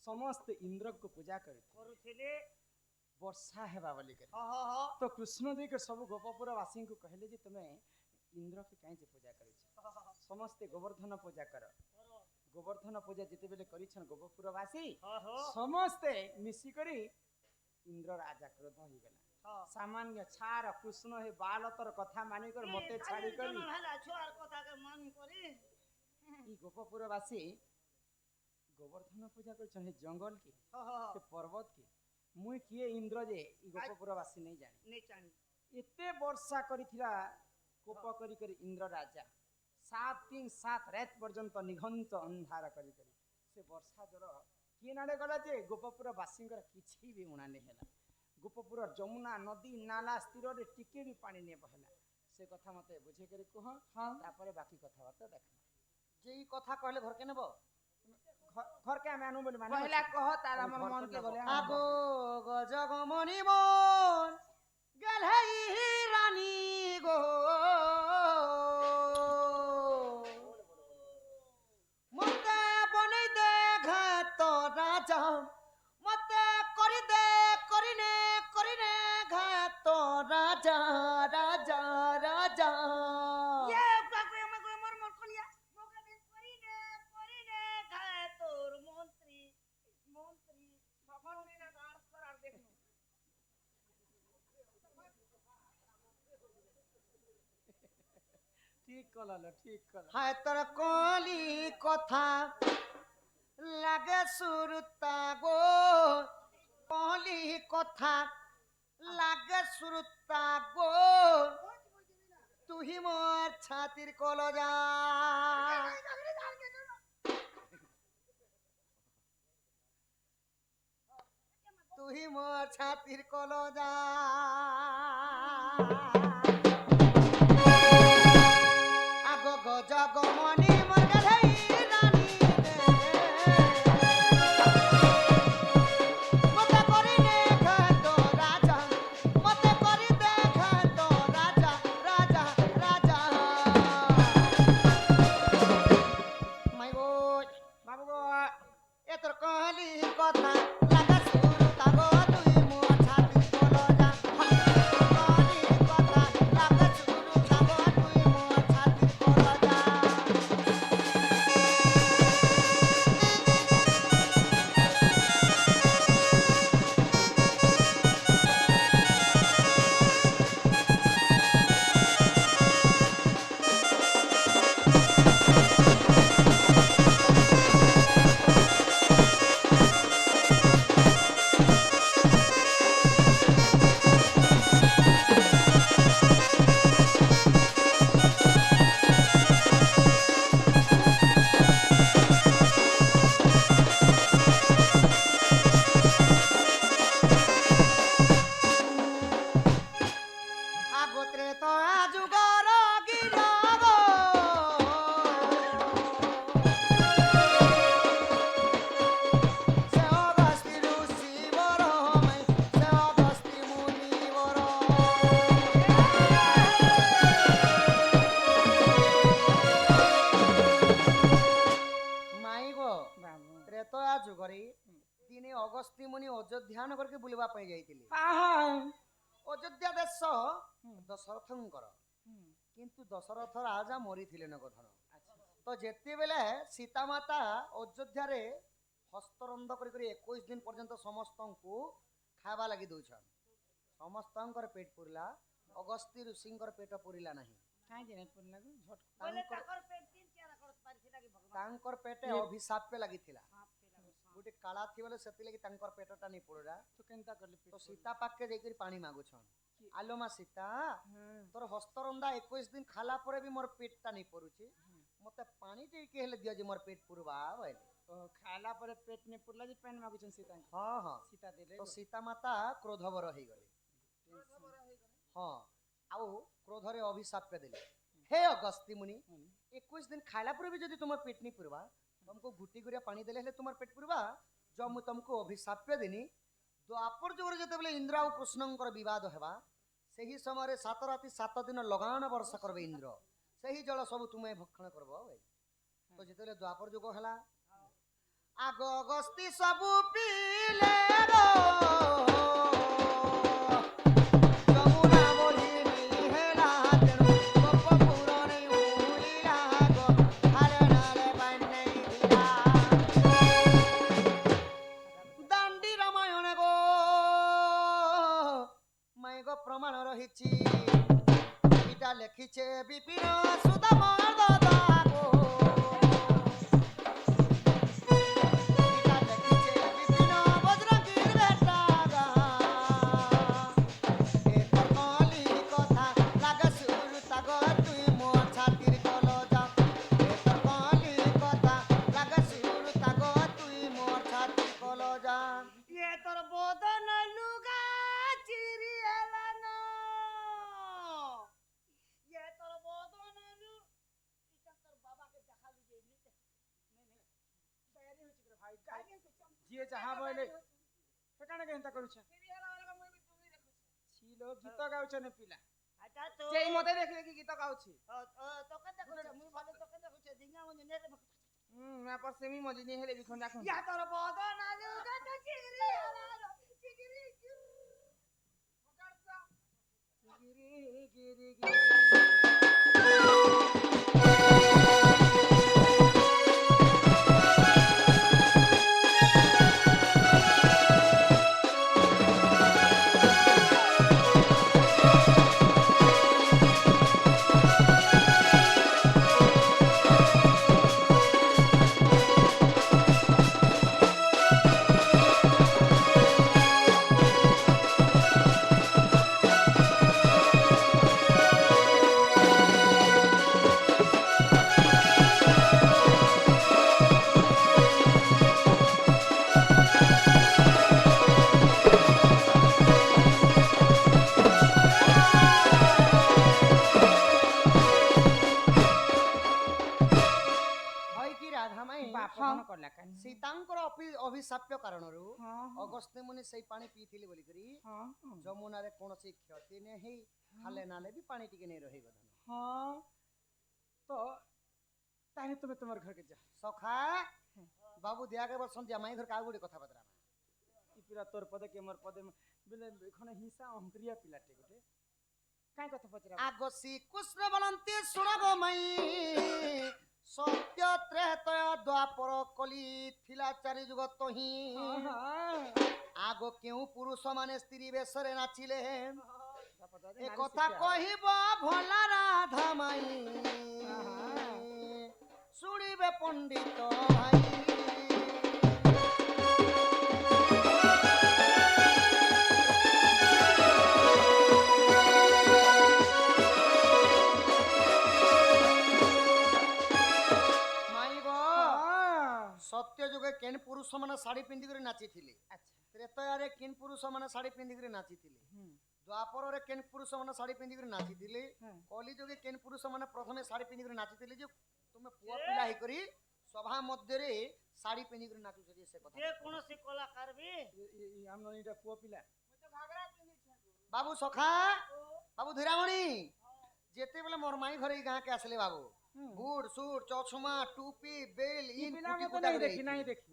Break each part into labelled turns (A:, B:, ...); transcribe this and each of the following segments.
A: समस्त इंद्र को पूजा
B: କରୁଥିଲେ
A: वर्षा हेबा बोली कर
B: ହଁ ହଁ ହଁ
A: तो कृष्ण जी के सब गोपपुर वासी को कहले जे तुमे इंद्र के कहीं पूजा करे समस्ते गोवर्धन पूजा कर गोवर्धन पूजा जिते बेले करिछन गोपपुर वासी
B: ହଁ ହଁ
A: समस्ते मिसी करी इंद्र राजा क्रोध हो गला
B: ହଁ
A: सामान्य छार कृष्ण हे बालतर कथा मानि कर मते छाड़ी कर
B: ହେଲା ଛୁଆର କଥାକେ ମାନ କରି
A: ई गोपपुरवासी गोवर्धन पूजा कर जंगल की
B: ହଁ ହଁ
A: से पर्वत की मुई किए इंद्र जे ई गोपपुरवासी नहीं जानी
B: ନେଇ ଜାଣି
A: एते वर्षा करिथिला कोप करी करी इंद्र राजा 7 दिन 7 रात पर्यंत निघंत अंधार करी करी से वर्षा जर किए नाडे गला जे गोपपुरवासींकर किछि भी उणा नहीं हैला गोपपुर जमुना नदी नाला स्थिर रे टिके भी पानी नहीं बहला से कथा मते बुझे करी कह हां तापरे बाकी कथाबार्ता देखना
B: ଯେ ଇ କଥା କହିଲେ ଘରକେ ନେବ
A: घर के हम आनु बोली माने
B: କହିଲା କହ ତାର ଆମର ମନ କେ ଗଲେ
A: आगो
B: ଗଜଗମଣି ମୋर ଗେଲହେଇ ରାনী ଗো ମତେ ବନେଇ ଦେ ଘାତ ରାଜା ମତେ କରିଦେ କରିନେ କରିନେ ଘାତ ରାଜା ରାଜା ରାଜା ये काको मर मर मर कोनिया मोका दे करिने करिने घातोर मंत्री मंत्री सफल नेना गाड़ पर आर देखनु
A: ठीक कला ठीक कला
B: हाय तर कोली कथा लागे सुरता गो कोली कथा लागे सुरता गो तू ही मोर छातिर कलजा तू ही मोर छातिर कलजा আগো গজগমনি মোর গেলহেই রানী রে মতে করি দে ঘাত রাজা মতে করি দে ঘাত রাজা রাজা রাজা মাই গো বাবু গো এ তোর কহলি কথা লাগা সুর তাগো তুই মো ছাতি কলজা কহলি কথা লাগা সুর তাগো তুই মো ছাতি কলজা আগোত্রে তো আজুগর গিরব সে অগস্তি ঋষি বর মাই সে অগস্তি মুনি বর মাই গো
A: बाबू
B: ত্রেতয়া যুগরে দিনে অগস্তি মুনি অযোধ্যা নগরকে বুলিবা পাই যাইতিলে
A: आहा
B: অযোধ্যা দেশ দশরথঙ্কর কিন্তু দশরথ রাজা মরিଥିଲେ নগধন
A: अच्छा
B: তো যেতেবেলে সীতামাতা অযোধ্যারে হস্তরন্ধ করি করি 21 দিন পর্যন্ত সমস্তଙ୍କୁ খাଇବା লাগি দଉଛନ୍ ସମସ୍ତଙ୍କର পেট পুরিলা অগস্তি ঋষিଙ୍କର পেট পুরিলা ନାହିଁ
A: काहे जे पुन लागू झट
B: ତାଙ୍କର ପେଟ ଅଭିଶାପ ଲାଗିଥିଲା ଗୋଟେ କାଳା ଥିବଲେ ସେତି ଲାଗି ତାଙ୍କର ପେଟଟା ନି ପୁରରା
A: तो केनता करले
B: ତ ସୀତା ପାଖକେ ଯାଇକରି ପାଣି ମାଗୁଛନ୍ ଆଲୋ ମା ସୀତା
A: हां
B: ତୋର ହସ୍ତରନ୍ଧା 21 ଦିନ ଖାଲା ପରେ ବି ମୋର ପେଟଟା ନି ପରୁଛି ମତେ ପାଣି ଟିକେ ହେଲେ ଦିଅ ଯେ ମୋର ପେଟ ପୁରବା ବୋଇଲେ
A: तो खाला पर पेट ने पुरला जे पेन मागु छन सीता
B: ହଁ ହଁ
A: सीता देले
B: ତ ସୀତା ମାତା କ୍ରୋଧବର ହେଇଗଲେ ହଁ ଆଉ କ୍ରୋଧରେ ଅଭିଶାପ ଦେଲେ हे अगस्ती मुनि 21 दिन खाला पर भी जदि तुम पेट नहीं पुरवा तुमको घुटी गुरिया पानी देले हेले तुमर पेट पुरवा जो मु तुमको अभिशाप देनी द्वापर जुगर जते बेले इंद्र और कृष्णंकर विवाद हेबा सही समय 7 राति 7 दिन लगान वर्षा करबे इंद्र सही जल सब तुमे भक्षण करबो भाई तो जते द्वापर जुग हला ଆଗ ଗସ୍ତି ସବୁ ପିଲେ ଗୋ ଯମୁନା ବଢ଼ିନି ହେଲା ତେଣୁ ଗୋପପୁରରେ ଉଡ଼ିଲା ଗୋ ହାରେ ନାଳେ ବାନେଇ ଦିଲା ଦାଣ୍ଡି ରାମାୟଣ ଗୋ ମାଇଗ ପ୍ରମାଣ ରହିଛି ଏଇଟା ଲେଖିଛେ ବିପିନ ସୁଦାମର ଦାଦା ଗୋ ଏଇଟା ଲେଖିଛେ ବିପିନ ବଜରଙ୍ଗୀର ବେଟା ଗା ଏ କଲି କଥା ଲାଗେ ସୁର ତାଗ ତୁଇ ମୋ ଛାତିର କଲ ଯା ଏ କଲି କଥା ଲାଗେ ସୁର ତାଗ ତୁଇ ମୋ ଛାତିର କଲ ଯା ଏ ତୋର ବଦନ ଲୁଗା ଚିରି ହେଲା ন ये तोर बदन लु इटा तोर बाबा के देखालु जे निते
A: तयारी होची करे भाई जिए जहां बोले ठेकाने के हेंता करूछ छिलो गीत गाउछ ने पिला
B: आटा तो
A: जेई मते देखले कि गीत गाउछि
B: तो के देखुछ मु भाले तो के देखुछ दिंगा मन ने
A: ना पर सेमी मजी ने हेले बिखन राखन
B: या तोर बदन लु का चिरी हला चिगिरी
A: पकड़सा गिरी गिरी गिरी
B: सीतांकर अभिशाप्य कारणरू
A: हां
B: अगस्त्य मुनि सही पानी पीथिले बोली करी
A: हां
B: जमुना रे कोनोसी क्षति ने हेई खाले नाले भी पानी टिके नै रही गधन
A: हां तो ताने तुम तुम्हार घर के जा
B: सखा बाबू दिया के बस संध्या माई घर का गुडी कथा बतरा
A: ई पूरा तोर पदे के मोर पदे बिले खने हिस्सा अंकरिया पिलाटे गोटे काय कथा पचरा
B: आगसी कृष्ण बलंती सुन गो मई सत्य त्रेतय द्वापर कली थिला चारि जुग तही आगो केउ पुरुष माने स्त्री बेसरे नाचिले ए कथा कहिबो भोला राधा माई सुनिबे पंडित भाई सत्य जुगे केन पुरुष माने साड़ी पिंदी करे नाची थिले
A: अच्छा
B: त्रेतया रे केन पुरुष माने साड़ी पिंदी करे नाची थिले द्वापर रे केन पुरुष माने साड़ी पिंदी करे नाची थिले कली जुगे केन पुरुष माने प्रथमे साड़ी पिंदी करे नाची थिले जे तुमे पुआ पिला ही करी सभा मध्य रे साड़ी पिंदी करे नाचु छे से कथा जे कोनोसी कलाकार भी
A: ई हमननीटा पुआ पिला
B: मते घागरा पिंदी छ बाबू सखा बाबू धीरामणि जेते बेले मोर माई घरे गां के आसले बाबू बूट सूट चौछमा टोपी बेल इन कुटी कुटा
A: देखी नहीं देखी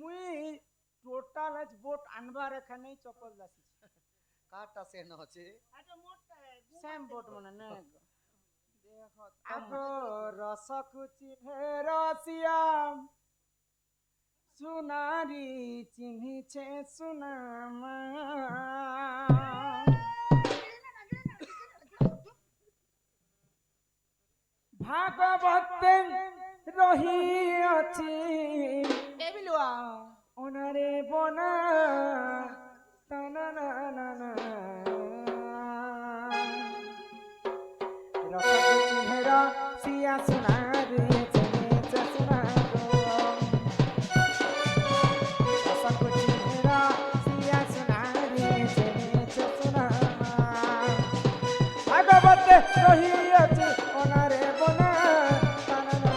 A: मुई टोटल आज बोट अनबा रेखा नहीं चपल लासी
B: काटा से न होचे
A: आटा मोटा है सेम बोट मने ने देखो आगो रस कुची रसिया सुनारी चिन्ही छे सुनामा भागवते रही अछि ए बिलुआ ओनारे बना तना ना ना ना रस चिन्हरा सिया सुना रे जने चसना गो रस चिन्हरा सिया सुना रे जने चसना भागवते रही अछि ओनारे बना तना ना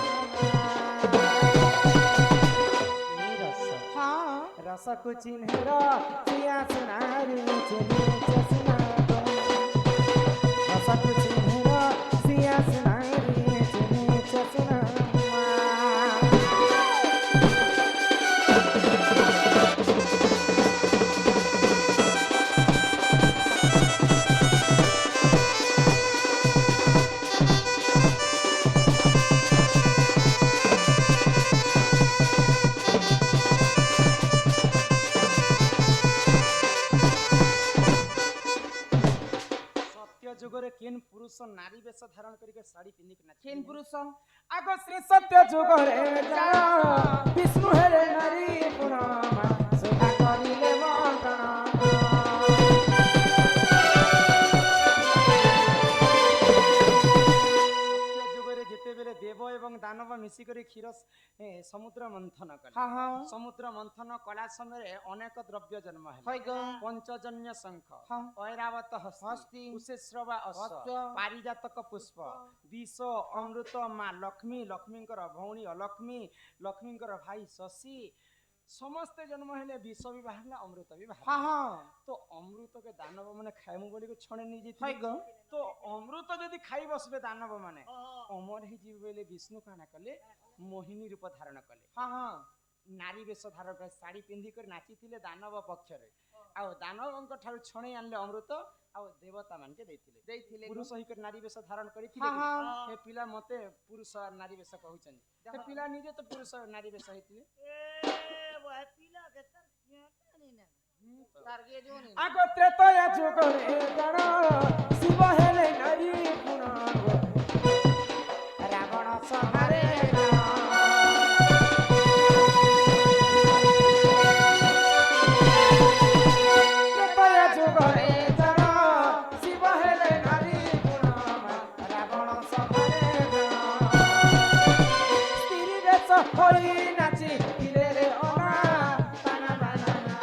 A: रस को चिन्हरा सिया सुना रे जने चसना गो रस को चिन्हरा सिया सुना रे जने चसना পুরুষ নারী বেশ ধারণ করি শাড়ি পিন্ধি নাচি
C: কেন পুরুষ
A: আগ শ্রী সত্য যুগরে জান বিষ্ণু হেরে নারী পুরাণ সুধা করিলে মন্ত্রণ যুগরে যেতেবেলে দেব এবং দানব মিশিকরি ক্ষীর সমুদ্র মন্থন কলে
C: হ্যাঁ হ্যাঁ
A: সমুদ্র মন্থন কলা সময়ে অনেক দ্রব্য জন্ম
C: হয়
A: হেলে
C: গো
A: পঞ্চজন্য শঙ্খ
C: হ্যাঁ।
A: ঐরাবত হস্তি কুশেশ্রবা অশ্ব
C: অশ্ব,
A: পারিজাতক পুষ্প বিষ অমৃত মা লক্ষ্মী লক্ষ্মীঙ্কর ভৌণী অলক্ষ্মী লক্ষ্মীঙ্কর ভাই শশী ସମସ୍ତେ ଜନ୍ମ ହେଲେ ବିଷ ବି ବାହାରିଲା ଅମୃତ ବି
C: হ্যাঁ
A: ବାହାରିଲା
C: হ্যাঁ
A: ତ ଅମୃତକେ ଦାନବ ମାନେ ଖାଇମୁ ବୋଲି ଛଣେ
C: হয়
A: ନେଇଯାଇଥିଲେ
C: গো
A: ତ ଅମୃତ ଯଦି ଖାଇ ବସିବେ ଦାନବ ମାନେ ଅମର ହେଇଯିବେ ବୋଇଲେ ବିଷ୍ଣୁ କାଣା କଲେ ମୋହିନୀ ରୂପ ଧାରଣ କଲେ
C: হ্যাঁ হ্যাঁ
A: ନାରୀ ବେଶ ଧାରଣ କରି ଶାଢ଼ୀ ପିନ୍ଧିକରି ନାଚିଥିଲେ ଦାନବ ପକ୍ଷରେ ଆଉ ଦାନବଙ୍କ ଠାରୁ ଛଣେଇ ଆଣିଲେ ଅମୃତ ଆଉ ଦେବତା ମାନକେ ଦେଇଥିଲେ
C: ଦେଇଥିଲେ
A: ପୁରୁଷ ହେଇକରି ନାରୀ ବେଶ ଧାରଣ କରିଥିଲେ
C: ହଁ, ହଁ।
A: ଏ ପିଲା ମତେ ପୁରୁଷ ନାରୀ ବେଶ କହୁଛନ୍ତି ସେ ପିଲା ନିଜେ ତ ପୁରୁଷ ନାରୀ ବେଶ ହେଇଥିଲେ
C: তার গে জোনে
A: আগ ত্রেতয়া যুগরে জান শিব হেলে নারী পুরাণ রাবণ সভারে ত্রেতয়া যুগরে জান শিব হেলে নারী পুরাণ রাবণ সভারে স্ত্রী বেশ হই নাচি রে অনা তানা বানা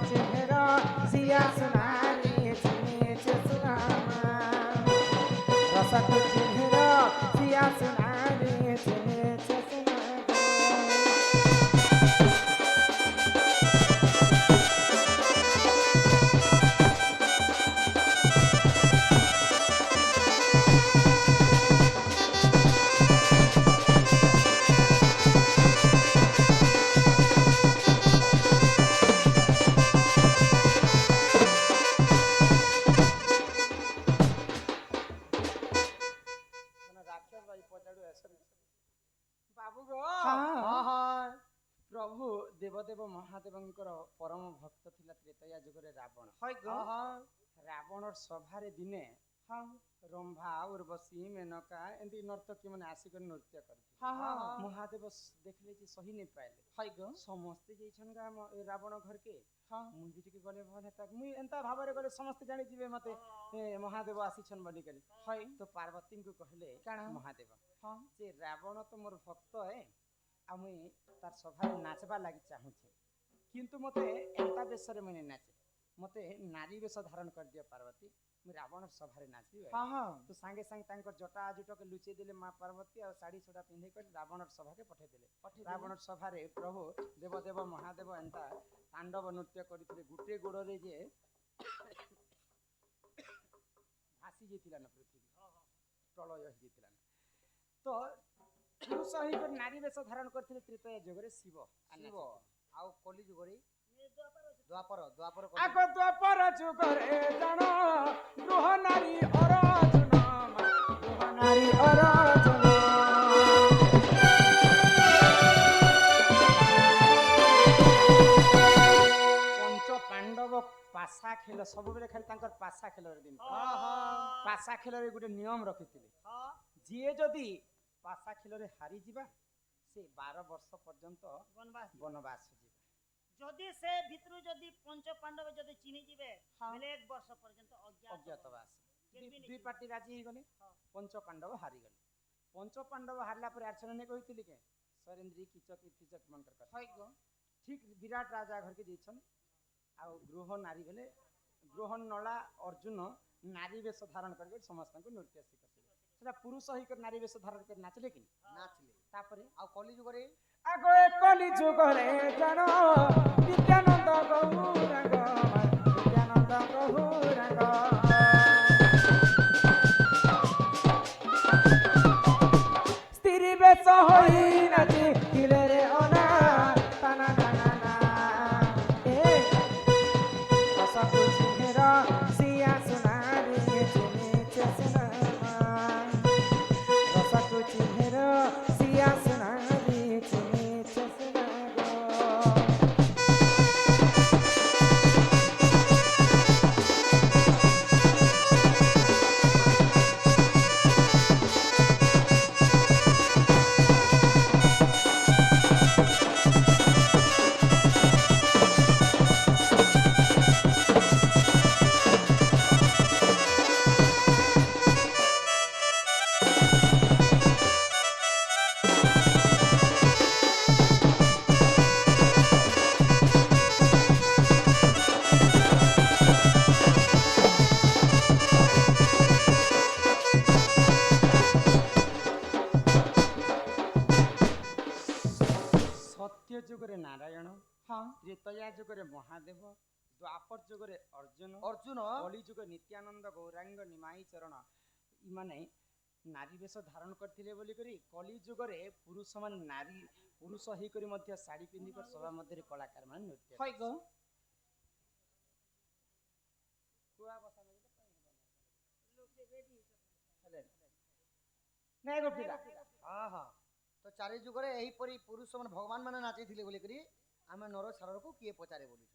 A: চেহারা সিয়া সুনারি চিনেছে সুনামা রসক চেহারা সিয়া সুনারি চিনেছে সুনামা রাক্ষস ভাই পচাড়ু আসেন বাবু গো
B: হ্যাঁ হ্যাঁ
A: প্রভু দেবদেব মহাদেবঙ্কর পরম ভক্ত ଥିଲା ত্রেতয়া যুগরে রাবণ
C: হয় গো
B: হ্যাঁ
A: রাবণর সভারে দিনে
C: হ্যাঁ
A: রম্ভা উর্বশী মেনকা এমতি নর্তকী মানে আসিকরি নৃত্য করতে
C: হ্যাঁ হ্যাঁ
A: মহাদেব দেখলে যে সহি নেই পাইলে
C: হয় গো
A: ସମସ୍ତେ ଯାଇଛନ୍ ଗା ରାବଣ ଘରକେ
C: হ্যাঁ
A: ମୁଇଁ ବି ଟିକେ ଗଲେ ଭଲ ହେତା ମୁଇଁ ଏନ୍ତା ଭାବରେ ଗଲେ ସମସ୍ତେ ଜାଣିଯିବେ ମତେ ମହାଦେବ ଆସିଛନ୍ ବୋଲିକରି
C: হয়
A: ତ ପାର୍ବତୀଙ୍କୁ କହିଲେ
C: କାଣା?
A: ମହାଦେବ
C: হ্যাঁ
A: ଯେ ରାବଣ ତ ମୋର ଭକ୍ତ ଆଉ ମୁଇଁ ତାର ସଭାରେ ନାଚବା ଲାଗି ଚାହୁଁଛି କିନ୍ତୁ ମତେ ଏନ୍ତା ବେଶରେ ମୁଇଁ ନାଚେ ମତେ ନାରୀ ବେଶ ଧାରଣ କରିଦିଅ ପାର୍ବତୀ ମୁଇଁ ରାବଣର ସଭାରେ ନାଚିବି
C: হ্যাঁ হ্যাঁ
A: ତ ସାଙ୍ଗେ ସାଙ୍ଗେ ତାଙ୍କର ଜଟା ଆଜୁଟକେ ଲୁଚେଇ ଦେଲେ ମା ପାର୍ବତୀ ଆଉ ଶାଢ଼ୀ ଛଡ଼ା ପିନ୍ଧେଇ କରି ରାବଣର ସଭାକେ ପଠେଇଦେଲେ ରାବଣର ସଭାରେ ପ୍ରଭୁ ଦେବଦେବ ମହାଦେବ ଏନ୍ତା ତାଣ୍ଡବ ନୃତ୍ୟ କରିଥିଲେ ଗୋଟିଏ ଗୋଡ଼ରେ ଯେ ଭାସି ଯାଇଥିଲା ନା ପୃଥିବୀ ପ୍ରଳୟ ହେଇଯାଇଥିଲା ନା ତ ପୁରୁଷ ହେଇକରି ନାରୀ ବେଶ ଧାରଣ କରିଥିଲେ ତ୍ରେତୟା ଯୁଗରେ ଶିବ
B: ଶିବ ଆଉ କଲି ଯୁଗରେ ଦ୍ୱାପର ଦ୍ୱାପର
A: ଆଗ ଦ୍ୱାପର ଯୁଗରେ ଜାଣ ଗୃହ ନାରୀ ଅରଜୁନ ଗୃହ ନାରୀ ଅରଜୁନ ପଞ୍ଚ ପାଣ୍ଡବ ପାସା ଖେଳ ସବୁବେଳେ ଖାଲି ତାଙ୍କର ପାସା ଖେଳରେ ଦିନ ପାସା ଖେଳରେ ଗୋଟେ ନିୟମ ରଖିଥିଲେ ଯିଏ ଯଦି ପାସା ଖେଳରେ ହାରିଯିବା ସେ 12 ବର୍ଷ ପର୍ଯ୍ୟନ୍ତ ବନବାସ ଯିବା
D: যদি সে ভিতরু যদি পঞ্চ পাণ্ডব যদি চিনি যাবে তাহলে 1 বর্ষ পর্যন্ত
A: ଅଜ୍ଞାତବାସ
D: କେବେ
A: ଦୁଇ ପାର୍ଟି ରାଜି ହେଇଗଲେ ପଞ୍ଚ ପାଣ୍ଡବ ହାରିଗଲେ ପଞ୍ଚ ପାଣ୍ଡବ ହାରିଲା ପରେ ଆର୍ଚନା ନେ କହିଥିଲି କେ ସରେନ୍ଦ୍ରୀ କିଚକ ଫିଚକ ମଙ୍କର କଥା
C: হয় গো
A: ଠିକ ବିରାଟ ରାଜା ଘରକେ ଯାଇଛନ୍ ଆଉ ଗୃହ ନାରୀ ବେଲେ ଗୃହ ନଳା ଅର୍ଜୁନ ନାରୀ ବେଶ ଧାରଣ କରି ସମସ୍ତଙ୍କୁ ନୃତ୍ୟ ଶିଖାଇଲେ ସେଟା ପୁରୁଷ ହେଇକରି ନାରୀ ବେଶ ଧାରଣ କରି ନାଚିଲେ କି
B: ନାଚିଲେ
A: ତାପରେ
B: ଆଉ କଲି ଯୁଗରେ
A: ଆଗ କଲି ଯୁଗରେ ଜାଣ ନିତ୍ୟାନନ୍ଦ ଗୌରାଙ୍ଗ ନିତ୍ୟାନନ୍ଦ ଗୌରାଙ୍ଗ ସ୍ତ୍ରୀ ବେଶ ହୋଇ ନାଚି ଥିଲେ ଅନା ତାନା ତାନା ନା ଏ ରସକୁ ଚିହ୍ନିର ସିଆ ସୁନାରି ଚିହ୍ନିଛେ ସୁନାମା ରସକୁ ଚିହ୍ନିର ସିଆ ସୁନାରି ଚିହ୍ନିଛେ ସୁନାଗୋ ସତ୍ୟ ଯୁଗରେ ନାରାୟଣ,
B: ହଁ
A: ତ୍ରେତୟା ଯୁଗରେ ମହାଦେବ, ଦ୍ୱାପର ଯୁଗରେ ଅର୍ଜୁନ,
B: ଅର୍ଜୁନ
A: କଳି ଯୁଗ ନିତ୍ୟାନନ୍ଦ ଗୌରାଙ୍ଗ ନିମାଇ ଚରଣ ଇମାନେ ନାରୀ ବେଶ ଧାରଣ କରିଥିଲେ ବୋଲିକରି କଳି ଯୁଗରେ ପୁରୁଷମାନେ ପୁରୁଷ ହେଇକରି ମଧ୍ୟ ଶାଢ଼ୀ ପିନ୍ଧିକରି ସଭା ମଧ୍ୟରେ କଳାକାରମାନେ ନୃତ୍ୟ
B: ହଇ ଗୋ
A: ନାଇଁ ଗୋପୀରା
B: ହଁ ହଁ ତ ଚାରି ଯୁଗରେ ଏହିପରି ପୁରୁଷ ମାନେ ଭଗବାନ ମାନେ ନାଚିଥିଲେ ବୋଲିକରି ଆମେ ନର ଛାଡ଼କୁ କିଏ ପଚାରେ ବୋଲି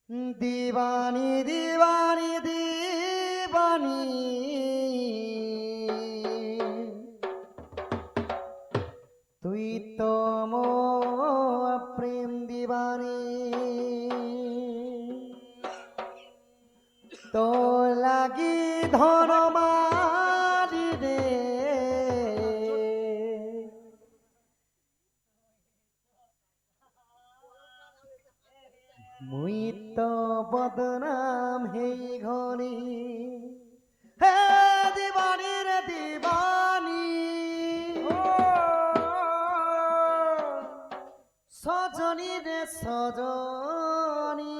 B: दीवानी दीवानी दीवानी তুই তো মো প্রেম দিবানী তো লাগি ধন মারি রে মুই তো বদনাম হেই ঘনি হে দিবানী রে দিবানী সজনী রে সজনী